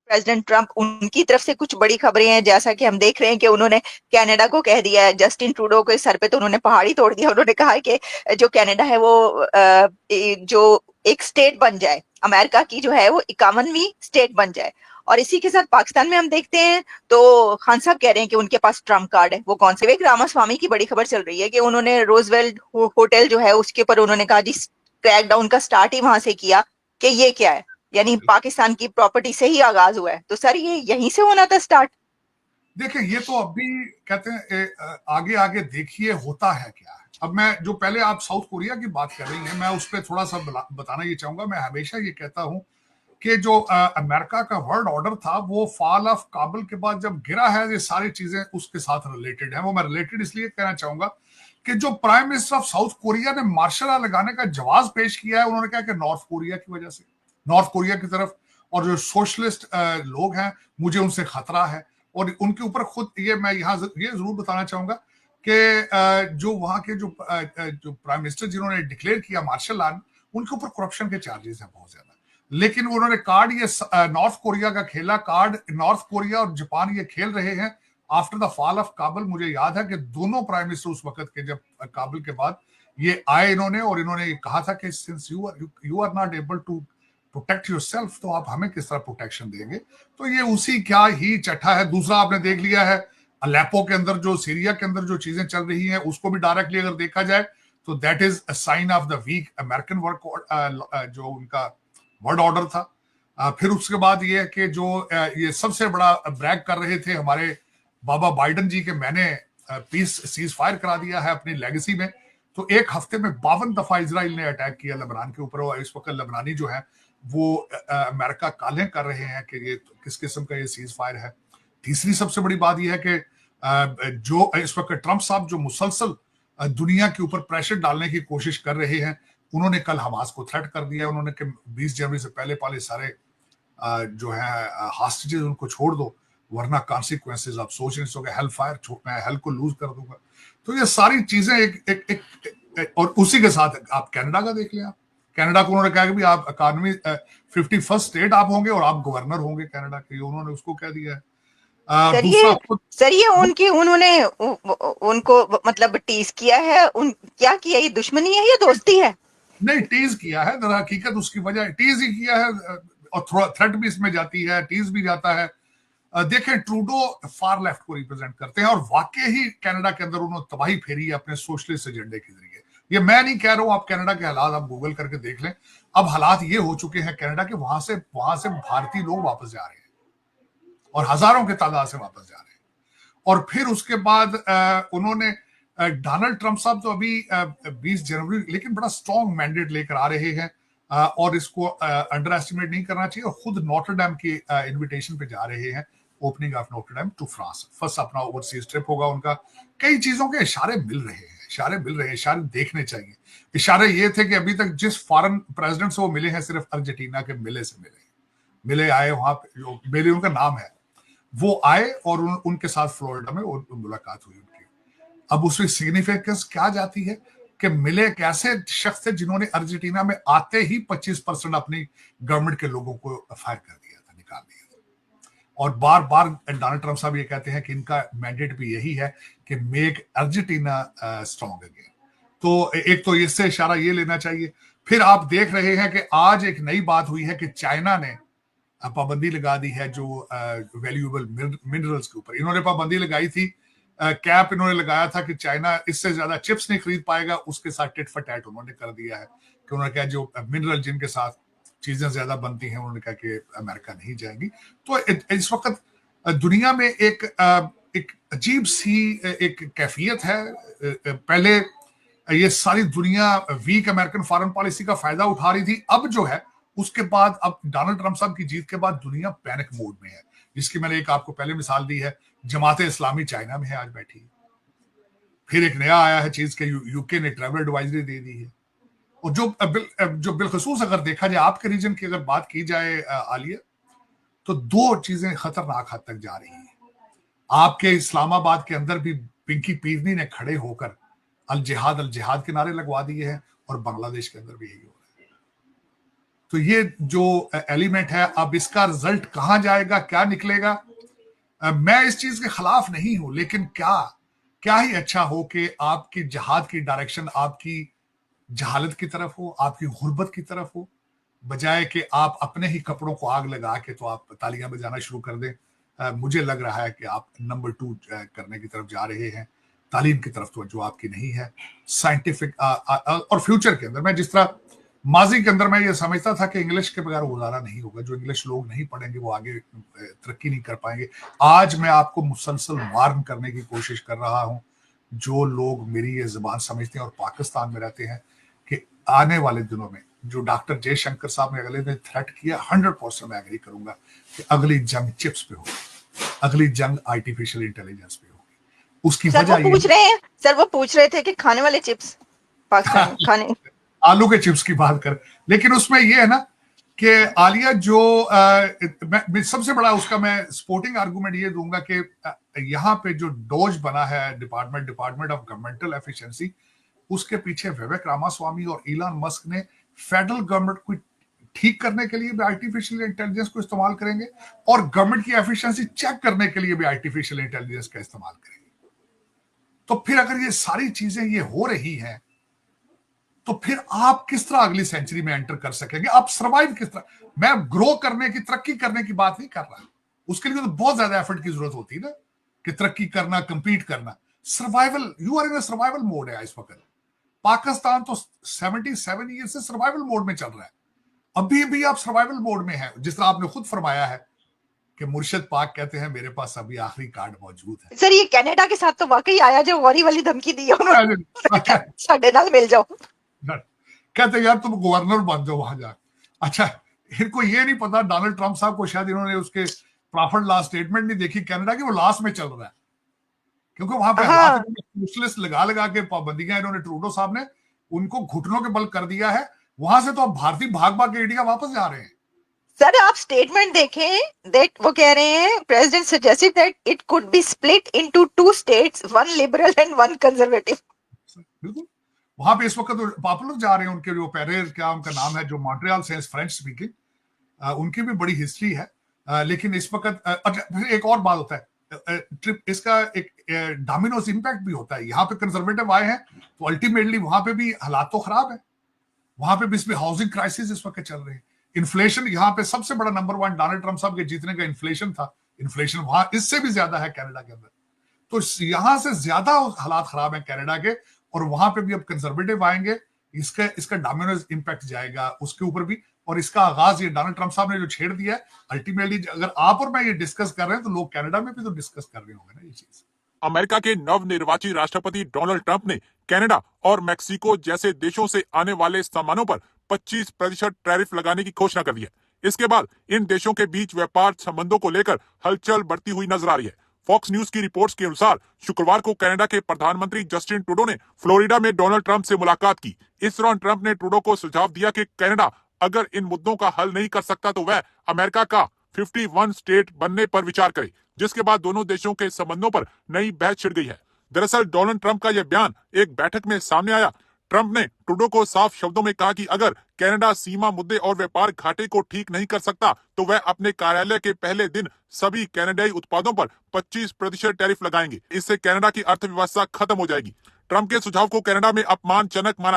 President Trump, उनकी तरफ से कुछ बड़ी खबरें हैं, जैसा कि हम देख रहे हैं कि उन्होंने कनाडा को कह दिया है, जस्टिन ट्रूडो के सर पे तो उन्होंने पहाड़ ही तोड़ दिया। उन्होंने कहा है कि जो कनाडा है वो जो एक स्टेट बन जाए, अमेरिका की जो है वो 51वीं स्टेट बन जाए। और इसी के साथ पाकिस्तान में हम देखते हैं तो खान साहब कह रहे हैं कि उनके पास ट्रम्प कार्ड है। वो कौन से? विवेक रामास्वामी की बड़ी खबर चल रही है कि उन्होंने रोजवेल्ट होटल जो है उसके ऊपर उन्होंने कहा जी क्रैकडाउन का स्टार्ट ही वहां से किया कि ये क्या है, यानी पाकिस्तान की प्रॉपर्टी से ही आगाज हुआ है। तो सर ये यहीं से होना था स्टार्ट। देखिए ये तो अभी कहते हैं आगे आगे देखिए होता है क्या है। अब मैं जो पहले आप साउथ कोरिया की बात कर रही हैं, मैं उस पर थोड़ा सा बताना ये चाहूंगा। मैं हमेशा ये कहता हूं कि जो अमेरिका का वर्ल्ड ऑर्डर था वो फॉल ऑफ काबुल के बाद जब गिरा है, ये सारी चीजें उसके साथ रिलेटेड है। वो मैं रिलेटेड इसलिए कहना चाहूंगा कि जो prime minister of south Korea ने मार्शल लॉ लगाने का जवाब पेश किया है, उन्होंने कहा कि नॉर्थ कोरिया की वजह से, नॉर्थ कोरिया की तरफ और जो सोशलिस्ट लोग हैं मुझे उनसे खतरा है। और उनके ऊपर खुद ये मैं यहाँ ये जरूर बताना चाहूंगा कि जो वहां के जो प्राइम मिनिस्टर जिन्होंने डिक्लेयर किया मार्शल लॉ, उनके ऊपर करप्शन के चार्जेस हैं बहुत ज्यादा। लेकिन उन्होंने कार्ड ये नॉर्थ कोरिया का खेला, कार्ड नॉर्थ कोरिया और जापान ये खेल रहे हैं after the fall of Kabul. मुझे याद है कि दोनों प्राइम मिनिस्टर उस वक्त के जब काबुल के बाद ये आए इन्होंने, और इन्होंने कहा था कि since you are not able to protect yourself, तो आप हमें किस तरह प्रोटेक्शन देंगे। तो ये उसी क्या ही चट्टा है। दूसरा आपने देख लिया है अलेप्पो के अंदर, जो सीरिया के अंदर जो चीजें चल रही हैं, उसको भी डायरेक्टली अगर देखा जाए तो that is a sign of the weak American work, जो उनका वर्ल्ड ऑर्डर था। फिर उसके बाद ये है कि जो ये सबसे बड़ा ब्रैग कर रहे थे हमारे बाबा बाइडन जी के, मैंने पीस सीज फायर करा दिया है अपनी लेगेसी में। तो एक हफ्ते में 52 दफा इसराइल ने अटैक किया लेबनान के ऊपर, और इस वक्त लेबनानी जो है वो अमेरिका कालें कर रहे हैं कि ये किस किस्म का ये सीज फायर है। तीसरी सबसे बड़ी बात यह है कि जो इस वक्त ट्रंप साहब जो मुसलसल दुनिया के ऊपर प्रेशर डालने की कोशिश कर रहे हैं, उन्होंने कल हमास को थ्रेट कर दिया। उन्होंने कि 20 जनवरी से पहले पहले सारे जो है हॉस्टेजेस उनको छोड़ दो, वरना कॉन्सिक्वेंसेस आप सोच नहीं सकोगे, हेल फायर, मैं हेल को लूज कर दूंगा। तो ये सारी चीजें एक और उसी के साथ आप कनाडा का देख लें। आप कनाडा को उन्होंने कहा कि भी आप इकॉनमी 51st स्टेट आप होंगे और आप गवर्नर होंगे कनाडा के, उन्होंने उसको कह दिया है। दूसरा सर ये उनकी उन्होंने उनको मतलब टीज किया है, क्या किया? ये दुश्मनी है या दोस्ती है? नहीं, टीज किया है, दर हकीकत उसकी वजह टीज ही किया है, और थोड़ा थ्रेट भी इसमें जाती है, टीज भी जाता है। देखें ट्रूडो फार लेफ्ट को रिप्रेजेंट करते हैं, और वाकई ही कनाडा के अंदर उन्होंने तबाही फेरी है अपने सोशलिस्ट एजेंडे के जरिए। ये मैं नहीं कह रहा हूं, आप कनाडा के हालात आप गूगल करके देख लें। अब हालात ये हो चुके हैं कनाडा के, वहां से भारतीय लोग वापस जा रहे हैं, और हजारों की तादाद से वापस जा रहे हैं। और फिर उसके बाद उन्होंने डोनाल्ड ट्रंप साहब तो अभी 20 जनवरी लेकिन बड़ा स्ट्रॉन्ग मैंडेट लेकर आ रहे हैं, और इसको अंडर एस्टिमेट नहीं करना चाहिए। और खुद नोटरडेम की इनविटेशन पे जा रहे हैं, opening of Notre Dame to France, first अपना ओवरसीज ट्रिप होगा उनका। कई चीजों के इशारे मिल रहे हैं, इशारे देखने चाहिए। इशारे ये थे कि अभी तक जिस फॉरेन प्रेसिडेंट से वो मिले हैं, सिर्फ अर्जेंटीना के मिले आए, वहां पे जो बेले उनका नाम है, वो आए और उनके साथ फ्लोरिडा में मुलाकात हुई उनकी। अब उसमें सिग्निफिकेंस क्या जाती है कि मिले एक ऐसे शख्स थे जिन्होंने अर्जेंटीना में आते ही 25% अपनी गवर्नमेंट के लोगों को फायर कर दिया था, निकाल दिया था। और बार बार डोनाल्ड ट्रंप साहब ये कहते हैं कि इनका मैंडेट भी यही है कि मेक अर्जेंटीना स्ट्रॉन्ग अगेन। तो एक तो इससे इशारा ये लेना चाहिए। फिर आप देख रहे हैं कि आज एक नई बात हुई है कि चाइना ने पाबंदी लगा दी है जो वैल्यूएबल मिनरल्स के ऊपर। इन्होंने पाबंदी लगाई थी, कैप इन्होंने लगाया था कि चाइना इससे ज्यादा चिप्स नहीं खरीद पाएगा, उसके साथ टिट फॉर टैट उन्होंने कर दिया है कि उन्होंने कहा जो मिनरल जिनके साथ चीजें ज्यादा बनती हैं, उन्होंने कहा कि अमेरिका नहीं जाएंगी। तो इस वक्त दुनिया में एक अजीब सी एक कैफियत है। पहले ये सारी दुनिया वीक अमेरिकन फॉरेन पॉलिसी का फायदा उठा रही थी, अब जो है उसके बाद अब डोनाल्ड ट्रंप साहब की जीत के बाद दुनिया पैनिक मोड में है, जिसकी मैंने एक आपको पहले मिसाल दी है। जमाते इस्लामी चाइना में है आज बैठी, फिर एक नया आया है चीज के यूके ने ट्रैवल एडवाइजरी दे दी है। और जो बिलखसूस अगर देखा जाए आपके रीजन की अगर बात की जाए आलिया, तो दो चीजें खतरनाक हद तक जा रही हैं। आपके इस्लामाबाद के अंदर भी पिंकी पीरनी ने खड़े होकर अल जिहाद के नारे लगवा दिए हैं, और बांग्लादेश के अंदर भी यही हो रहा है। तो ये जो एलिमेंट है, अब इसका रिजल्ट कहां जाएगा, क्या निकलेगा, मैं इस चीज के खिलाफ नहीं हूं, लेकिन क्या क्या ही अच्छा हो कि आपकी जहाद की डायरेक्शन आपकी जहालत की तरफ हो, आपकी गुर्बत की तरफ हो, बजाय कि आप अपने ही कपड़ों को आग लगा के तो आप तालियां बजाना शुरू कर दें। मुझे लग रहा है कि आप नंबर 2 करने की तरफ जा रहे हैं, तालीम की तरफ तो जो आपकी नहीं है। साइंटिफिक और फ्यूचर के अंदर मैं जिस तरह माजी के अंदर मैं ये समझता था कि इंग्लिश के बगैर गुजारा नहीं होगा, जो इंग्लिश लोग नहीं पढ़ेंगे वो आगे तरक्की नहीं कर पाएंगे। आज मैं आपको मुसलसल वार्न करने की कोशिश कर रहा हूं, जो लोग मेरी ये जुबान समझते हैं और पाकिस्तान में रहते हैं, कि आने वाले दिनों में जो डॉक्टर जयशंकर साहब ने अगले दिन थ्रेट किया, 100% मैं एग्री करूंगा कि अगली जंग चिप्स पे होगी, अगली जंग आर्टिफिशियल इंटेलिजेंस पे होगी। उसकी वजह ये सर वो पूछ रहे थे कि खाने वाले चिप्स पाकिस्तान खाने आलू के चिप्स की बात कर, लेकिन उसमें ये है ना कि आलिया जो सबसे बड़ा उसका मैं सपोर्टिंग आर्गुमेंट ये दूंगा कि यहाँ पे जो डोज बना है डिपार्टमेंट ऑफ गवर्नमेंटल एफिशिएंसी, उसके पीछे विवेक रामास्वामी और इलॉन मस्क ने फेडरल गवर्नमेंट को ठीक करने के लिए भी आर्टिफिशियल इंटेलिजेंस को इस्तेमाल करेंगे और गवर्नमेंट की एफिशिएंसी चेक करने के लिए भी आर्टिफिशियल इंटेलिजेंस का इस्तेमाल करेंगे। तो फिर अगर ये सारी चीजें ये हो रही हैं, तो फिर आप किस तरह अगली सेंचुरी में एंटर कर सकेंगे, आप सर्वाइव किस तरह। मैं ग्रो करने की, तरक्की करने की बात नहीं कर रहा, उसके लिए तो बहुत ज्यादा एफर्ट की जरूरत होती है ना, कि तरक्की करना, कंपीट करना। Survival, you are in survival mode है इस वक्त। पाकिस्तान तो 77 ईयर से सर्वाइवल मोड में चल रहा है, अभी भी आप सर्वाइवल मोड में है। जिस तरह आपने खुद फरमाया है कि मुर्शिद पाक कहते हैं मेरे पास अभी आखिरी कार्ड मौजूद है। सर ये कनाडा के साथ तो वाकई आया जो वॉरी वाली धमकी दी है उन्होंने, साढ़े नाल मिल जाओ, कहते यार तुम गवर्नर बन जाओ वहां जा। अच्छा, इनको ये नहीं पता डोनाल्ड ट्रंप साहब को शायद इन्होंने उसके प्रॉफिट लॉस स्टेटमेंट नहीं देखी कनाडा की, वो लास्ट में चल रहा है, क्योंकि वहां पे हालात लगा लगा के पाबंदियां इन्होंने ट्रूडो साहब ने उनको घुटनों के बल कर दिया है। वहां से तो अब भारतीय भाग भाग के इंडिया वापस जा रहे हैं। सर आप स्टेटमेंट देखें, दैट वो कह रहे हैं president suggested that it could be split into 2 states, 1 liberal and 1 conservative. बिल्कुल, वहां पे इस वक्त तो पॉपुलर जा रहे हैं उनके जो पेरेर, क्या उनका नाम है, जो मॉन्ट्रियल से फ्रेंच स्पीकिंग, उनकी भी बड़ी हिस्ट्री है। लेकिन इस वक्त फिर एक और बात होता है, ट्रिप इसका एक डोमिनोज इंपैक्ट भी होता है। यहाँ पे कंजर्वेटिव आए हैं तो अल्टीमेटली वहां पे भी हालात तो खराब है, वहां पे भी इसमें हाउसिंग क्राइसिस इस वक्त चल रहे हैं। इन्फ्लेशन यहाँ पे सबसे बड़ा नंबर 1 डोनाल्ड ट्रंप साहब के जीतने का इन्फ्लेशन था, इन्फ्लेशन वहां इससे भी ज्यादा है कनाडा के अंदर। तो यहां से ज्यादा हालात खराब है कनाडा के, और वहां पे भी अब कंजर्वेटिव आएंगे, इसका डोमिनोज इंपैक्ट जाएगा उसके ऊपर भी। और इसका आगाज ये डोनाल्ड ट्रंप साहब ने जो छेड़ दिया है, अल्टीमेटली अगर आप और मैं ये डिस्कस कर रहे हैं तो लोग कनाडा में भी तो डिस्कस कर रहे होंगे ना ये चीज। अमेरिका के नवनिर्वाचित राष्ट्रपति डोनाल्ड ट्रंप ने कनाडा और मेक्सिको जैसे देशों से आने वाले सामानों पर 25% टैरिफ लगाने की घोषणा कर दी है। इसके बाद इन देशों के बीच व्यापार संबंधों को लेकर हलचल बढ़ती हुई नजर आ रही है। फॉक्स न्यूज की रिपोर्ट्स के अनुसार शुक्रवार को कनाडा के प्रधानमंत्री जस्टिन ट्रूडो ने फ्लोरिडा में डोनाल्ड ट्रंप से मुलाकात की। इस दौरान ट्रंप ने ट्रूडो को सुझाव दिया कि कनाडा अगर इन मुद्दों का हल नहीं कर सकता तो वह अमेरिका का 51 स्टेट बनने पर विचार करे, जिसके बाद दोनों देशों के संबंधों पर नई बहस छिड़ गई है। दरअसल डोनाल्ड ट्रंप का यह बयान एक बैठक में सामने आया। ट्रंप ने ट्रूडो को साफ शब्दों में कहा कि अगर कनाडा सीमा मुद्दे और व्यापार घाटे को ठीक नहीं कर सकता तो वह अपने कार्यालय के पहले दिन सभी कनाडाई उत्पादों पर 25% टैरिफ लगाएंगे। इससे कनाडा की अर्थव्यवस्था खत्म हो जाएगी। ट्रंप के सुझाव को कनाडा में अपमानजनक माना